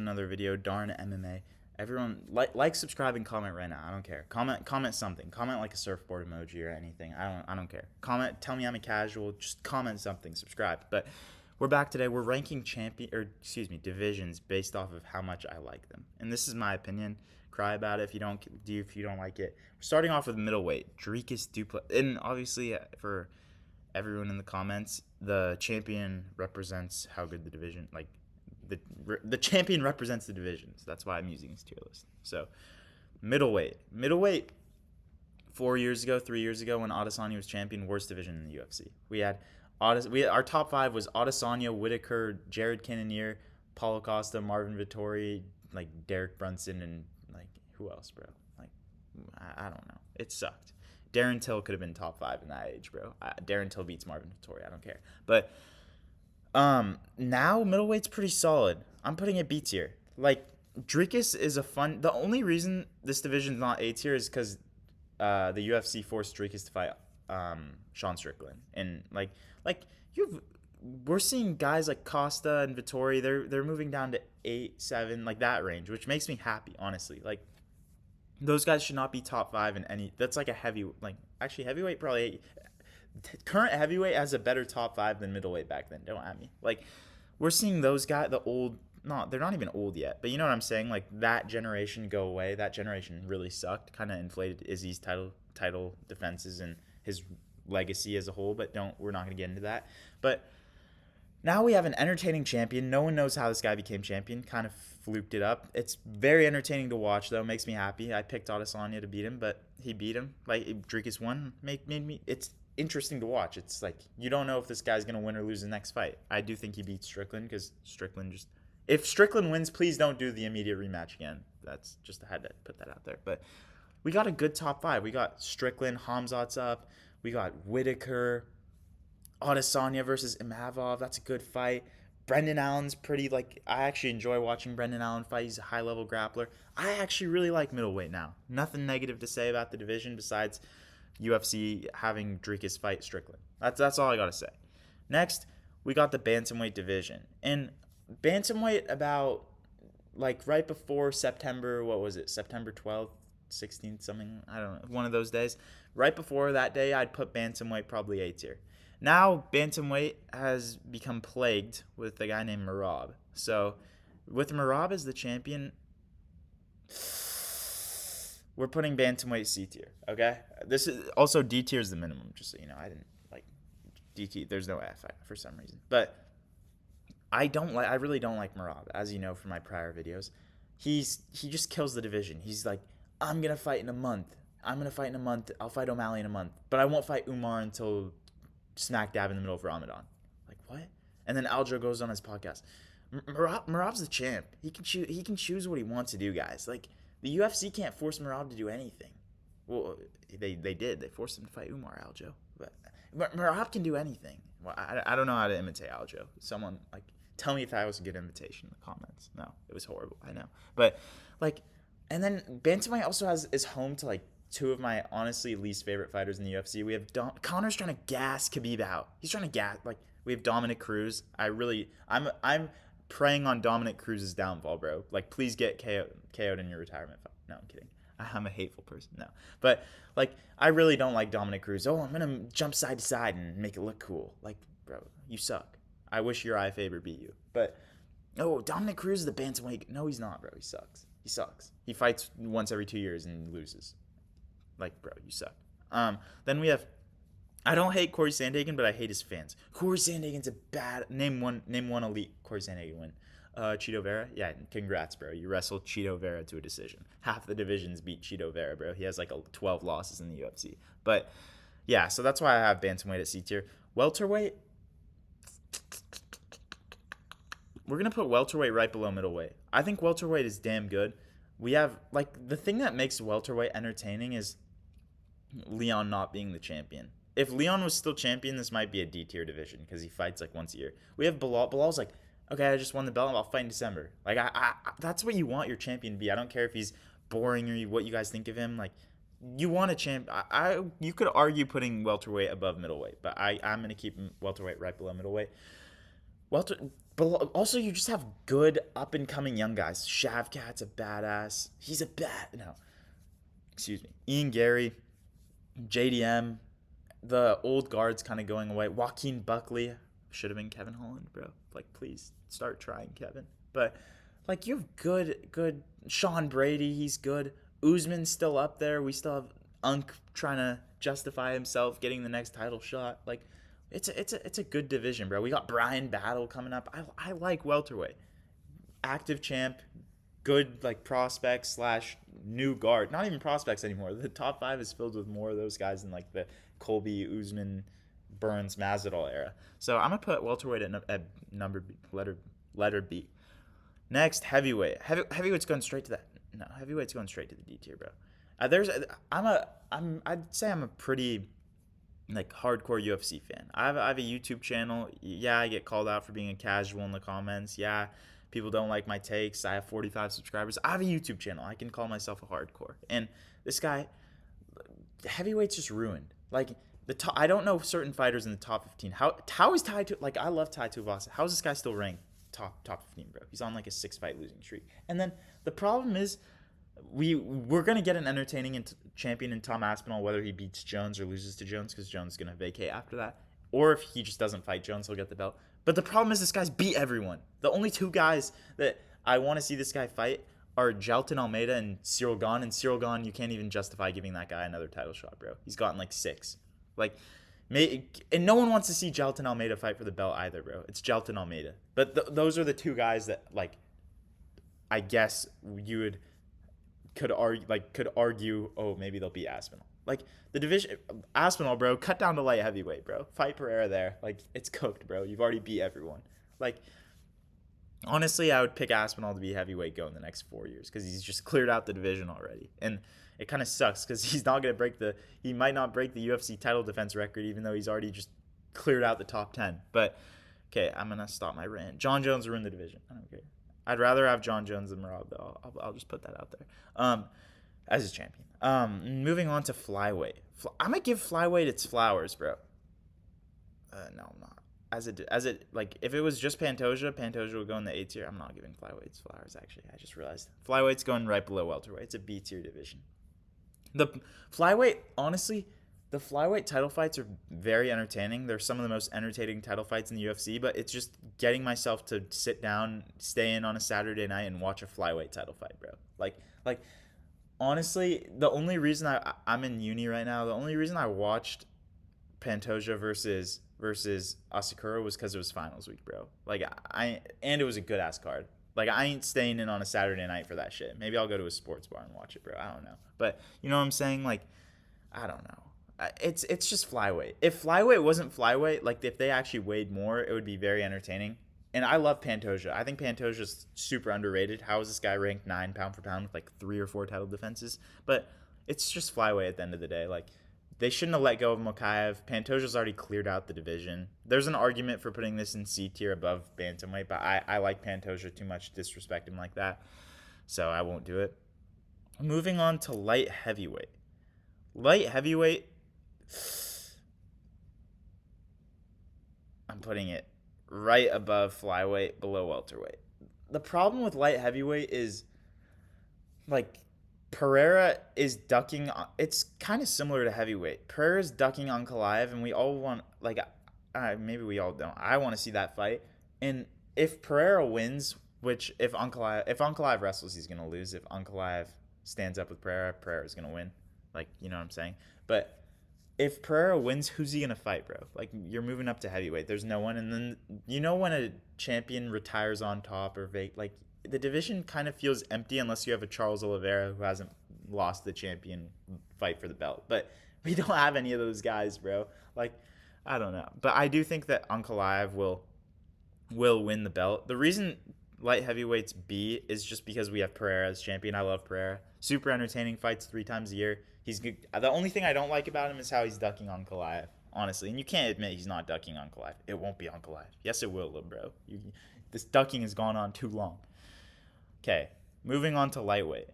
Another video. Darn MMA. Everyone like, subscribe, and comment right now. I don't care. Comment something. Comment like a surfboard emoji or anything. I don't care. Comment. Tell me I'm a casual. Just comment something. Subscribe. But we're back today. We're ranking divisions based off of how much I like them. And this is my opinion. Cry about it if you don't like it. We're starting off with middleweight. Dricus Duplessis. And obviously for everyone in the comments, the champion represents how good the division the champion represents the divisions. That's why I'm using this tier list. So, middleweight. 3 years ago, when Adesanya was champion, worst division in the UFC. We had our top five was Adesanya, Whitaker, Jared Cannonier, Paulo Costa, Marvin Vettori, like Derek Brunson, and like who else, bro? Like I don't know. It sucked. Darren Till could have been top five in that age, bro. Darren Till beats Marvin Vettori. I don't care, but. Now middleweight's pretty solid. I'm putting it B tier. Like Dricus is a fun. The only reason this division's not A tier is because the UFC forced Dricus to fight Sean Strickland, and we're seeing guys like Costa and Vittori. They're moving down to 8, 7, like that range, which makes me happy, honestly. Like those guys should not be top 5 in any. That's like a heavyweight probably. Current heavyweight has a better top 5 than middleweight back then. Don't at me. Like we're seeing those guys, the old, they're not even old yet, but you know what I'm saying. Like that generation go away. That generation really sucked. Kind of inflated Izzy's title defenses and his legacy as a whole. But we're not gonna get into that. But now we have an entertaining champion. No one knows how this guy became champion. Kind of fluked it up. It's very entertaining to watch, though. Makes me happy. I picked Adesanya to beat him, but he beat him. Like Dricus won. Made me. It's interesting to watch. It's like you don't know if this guy's gonna win or lose the next fight. I do think he beats Strickland because if Strickland wins, please don't do the immediate rematch again. That's just, I had to put that out there. But we got a good top 5. We got Strickland, Hamzat's up. We got Whitaker, Adesanya versus Imavov. That's a good fight. Brendan Allen's pretty, I actually enjoy watching Brendan Allen fight. He's a high-level grappler. I actually really like middleweight now. Nothing negative to say about the division besides UFC having Dricus fight Strickland. That's all I got to say. Next, we got the bantamweight division. And bantamweight about, right before September, what was it, September 12th, 16th, something, I don't know, one of those days. Right before that day, I'd put bantamweight probably A tier. Now, bantamweight has become plagued with a guy named Merab. So, with Merab as the champion, we're putting bantamweight C tier, okay? This is also D tier is the minimum, just so you know. I didn't like D tier. There's no F for some reason, but I really don't like Merab, as you know from my prior videos. He just kills the division. He's like, I'm gonna fight in a month. I'll fight O'Malley in a month, but I won't fight Umar until smack dab in the middle of Ramadan. Like what? And then Aljo goes on his podcast. Merab's the champ. He can choose what he wants to do, guys. Like. The UFC can't force Merab to do anything. Well, they did. They forced him to fight Umar, Aljo. But Merab can do anything. Well, I don't know how to imitate Aljo. Someone, tell me if that was a good imitation in the comments. No, it was horrible. I know. But, and then bantamweight also is home to, two of my honestly least favorite fighters in the UFC. We have Connor's trying to gas Khabib out. He's trying to gas, we have Dominic Cruz. I'm preying on Dominic Cruz's downfall, bro. Please get KO'd in your retirement fight. No, I'm kidding. I'm a hateful person. No. But, I really don't like Dominic Cruz. Oh, I'm going to jump side to side and make it look cool. Bro, you suck. I wish Uriah Faber beat you. But, Dominic Cruz is the bantamweight. No, he's not, bro. He sucks. He fights once every 2 years and loses. Bro, you suck. Then we have... I don't hate Corey Sandhagen, but I hate his fans. Corey Sandhagen's a bad... Name one elite Corey Sandhagen win. Cheeto Vera? Yeah, congrats, bro. You wrestled Cheeto Vera to a decision. Half the divisions beat Cheeto Vera, bro. He has 12 losses in the UFC. But, yeah, so that's why I have bantamweight at C tier. Welterweight? We're going to put welterweight right below middleweight. I think welterweight is damn good. We have, the thing that makes welterweight entertaining is Leon not being the champion. If Leon was still champion, this might be a D tier division because he fights once a year. We have Bilal. Bilal's okay, I just won the belt. I'll fight in December. I that's what you want your champion to be. I don't care if he's boring or what you guys think of him. You want a champ. You could argue putting welterweight above middleweight, but I'm gonna keep welterweight right below middleweight. But also, you just have good up and coming young guys. Shavkat's a badass. He's a bad. No, excuse me. Ian Gary, JDM, the old guard's kind of going away. Joaquin Buckley should have been Kevin Holland, bro. Like, please start trying, Kevin. But like, you have good. Sean Brady, he's good. Usman's still up there. We still have Unk trying to justify himself getting the next title shot. Like, it's a good division, bro. We got Brian Battle coming up. I like welterweight. Active champ, good like prospects slash new guard. Not even prospects anymore. The top 5 is filled with more of those guys than like the Colby, Usman, Burns, Masvidal era. So I'm gonna put welterweight at number B, letter B. Next, heavyweight. Heavyweight's going straight to that. No, heavyweight's going straight to the D tier, bro. I'd say I'm a pretty like hardcore UFC fan. I have a YouTube channel. Yeah, I get called out for being a casual in the comments. Yeah, people don't like my takes. I have 45 subscribers. I have a YouTube channel. I can call myself a hardcore. And this guy, heavyweight's just ruined. Like I don't know certain fighters in the top 15. How is Tai like I love Tai Tuivasa. How is this guy still ranked top 15, bro? He's on like a 6-fight losing streak. And then the problem is we're gonna get an entertaining champion in Tom Aspinall, whether he beats Jones or loses to Jones, because Jones is gonna vacate after that, or if he just doesn't fight Jones, he'll get the belt. But the problem is this guy's beat everyone. The only 2 guys that I want to see this guy fight are Jailton Almeida and Cyril Gane. And Cyril Gane, you can't even justify giving that guy another title shot, bro. He's gotten like 6. Like, and no one wants to see Jailton Almeida fight for the belt either, bro. It's Jailton Almeida. But those are the 2 guys that, like, I guess you could argue, oh, maybe they'll beat Aspinall. Like, the division, Aspinall, bro, cut down to light heavyweight, bro. Fight Pereira there. Like, it's cooked, bro. You've already beat everyone. Like, honestly, I would pick Aspinall to be heavyweight go in the next 4 years, because he's just cleared out the division already. And it kind of sucks, because he's not going to he might not break the UFC title defense record, even though he's already just cleared out the top 10. But, okay, I'm going to stop my rant. John Jones ruined the division. I don't care. I'd rather have John Jones than Merab, though. I'll just put that out there. As his champion. Moving on to flyweight. I'm gonna give flyweight its flowers, bro. No, I'm not. As it like, if it was just Pantoja would go in the A tier. I'm not giving flyweight its flowers. Actually, I just realized flyweight's going right below welterweight. It's a B tier division. The flyweight, honestly, the flyweight title fights are very entertaining. They're some of the most entertaining title fights in the UFC, but it's just getting myself to sit down, stay in on a Saturday night, and watch a flyweight title fight, bro. Like honestly, the only reason I'm in uni right now, the only reason I watched Pantoja versus Asakura was because it was finals week, bro. Like, and it was a good ass card. Like, I ain't staying in on a Saturday night for that shit. Maybe I'll go to a sports bar and watch it, bro. I don't know. But you know what I'm saying? Like, I don't know. It's just flyweight. If flyweight wasn't flyweight, like if they actually weighed more, it would be very entertaining. And I love Pantoja. I think Pantoja's super underrated. How is this guy ranked 9 pound for pound with like 3 or 4 title defenses? But it's just flyweight at the end of the day. Like, they shouldn't have let go of Mokaev. Pantoja's already cleared out the division. There's an argument for putting this in C tier above bantamweight, but I like Pantoja too much to disrespect him like that, so I won't do it. Moving on to light heavyweight. Light heavyweight, I'm putting it right above flyweight, below welterweight. The problem with light heavyweight is, like, Pereira is ducking. It's kind of similar to heavyweight. Pereira's ducking Ankalaev, and we all want, like, maybe we all don't. I want to see that fight. And if Pereira wins, which if Ankalaev wrestles, he's gonna lose. If Ankalaev stands up with Pereira, Pereira's gonna win. Like, you know what I'm saying? But if Pereira wins, who's he gonna fight, bro? Like, you're moving up to heavyweight. There's no one, and then you know when a champion retires on top or like, the division kind of feels empty unless you have a Charles Oliveira who hasn't lost the champion fight for the belt. But we don't have any of those guys, bro. Like, I don't know. But I do think that Ankalaev will win the belt. The reason light heavyweight's B is just because we have Pereira as champion. I love Pereira. Super entertaining, fights 3 times a year. He's good. The only thing I don't like about him is how he's ducking Ankalaev, honestly. And you can't admit he's not ducking Ankalaev. It won't be Ankalaev. Yes, it will, bro. This ducking has gone on too long. Okay, moving on to lightweight.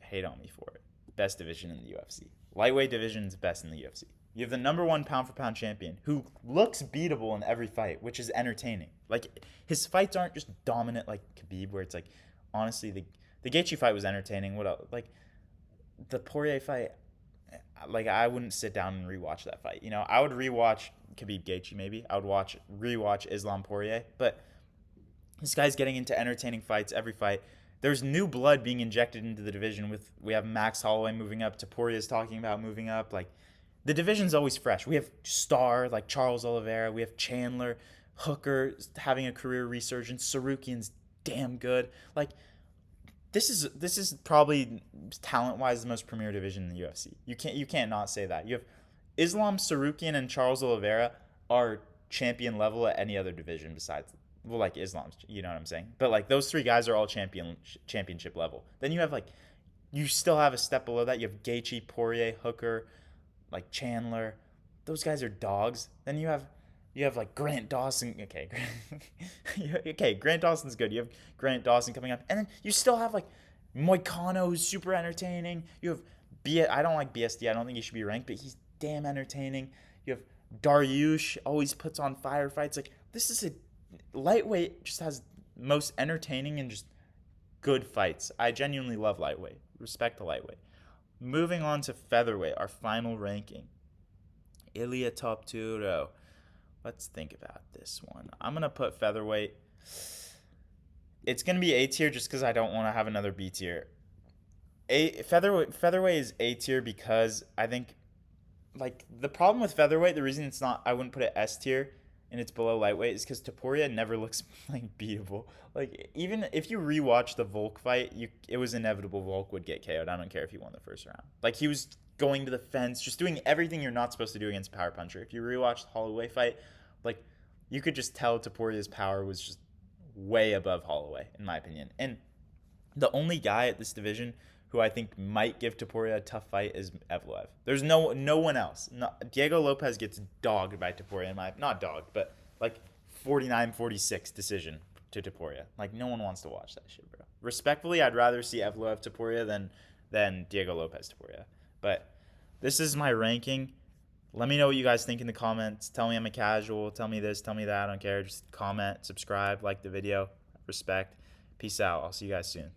Hate on me for it. Best division in the UFC. Lightweight division is best in the UFC. You have the number one pound for pound champion who looks beatable in every fight, which is entertaining. Like his fights aren't just dominant like Khabib, where it's like honestly the Gaethje fight was entertaining. What else? Like the Poirier fight, like I wouldn't sit down and rewatch that fight. You know, I would rewatch Khabib Gaethje maybe. I would rewatch Islam Poirier, but this guy's getting into entertaining fights every fight. There's new blood being injected into the division. We have Max Holloway moving up. Topuria's talking about moving up. Like the division's always fresh. We have Star like Charles Oliveira. We have Chandler, Hooker having a career resurgence. Sarukian's damn good. Like this is probably talent wise the most premier division in the UFC. You can't not say that. You have Islam Sarukian and Charles Oliveira are champion level at any other division besides, well, like Islam's, you know what I'm saying? But like those three guys are all championship level. Then you have like you still have a step below that. You have Gaethje, Poirier, Hooker, like Chandler. Those guys are dogs. Then you have like Grant Dawson. Okay, okay, Grant Dawson's good. You have Grant Dawson coming up, and then you still have like Moicano, who's super entertaining. You have I don't like BSD. I don't think he should be ranked, but he's damn entertaining. You have Dariush, always puts on firefights. Like this is a lightweight, just has most entertaining and just good fights. I genuinely love lightweight. Respect to lightweight. Moving on to featherweight, our final ranking. Ilia Topturo. Let's think about this one. I'm going to put featherweight. It's going to be A tier just because I don't want to have another B tier. Featherweight is A tier because I think, like, the problem with featherweight, the reason it's not, I wouldn't put it S tier and it's below lightweight is because Topuria never looks like beatable. Like, even if you rewatch the Volk fight, it was inevitable Volk would get KO'd. I don't care if he won the first round. Like, he was going to the fence, just doing everything you're not supposed to do against a power puncher. If you rewatch the Holloway fight, like, you could just tell Topuria's power was just way above Holloway, in my opinion. And the only guy at this division who I think might give Topuria a tough fight is Evloev. There's no one else. Diego Lopez gets dogged by Topuria, not dogged, but like 49-46 decision to Topuria. Like, no one wants to watch that shit, bro. Respectfully, I'd rather see Evloev Topuria than Diego Lopez Topuria. But this is my ranking. Let me know what you guys think in the comments. Tell me I'm a casual. Tell me this. Tell me that. I don't care. Just comment, subscribe, like the video. Respect. Peace out. I'll see you guys soon.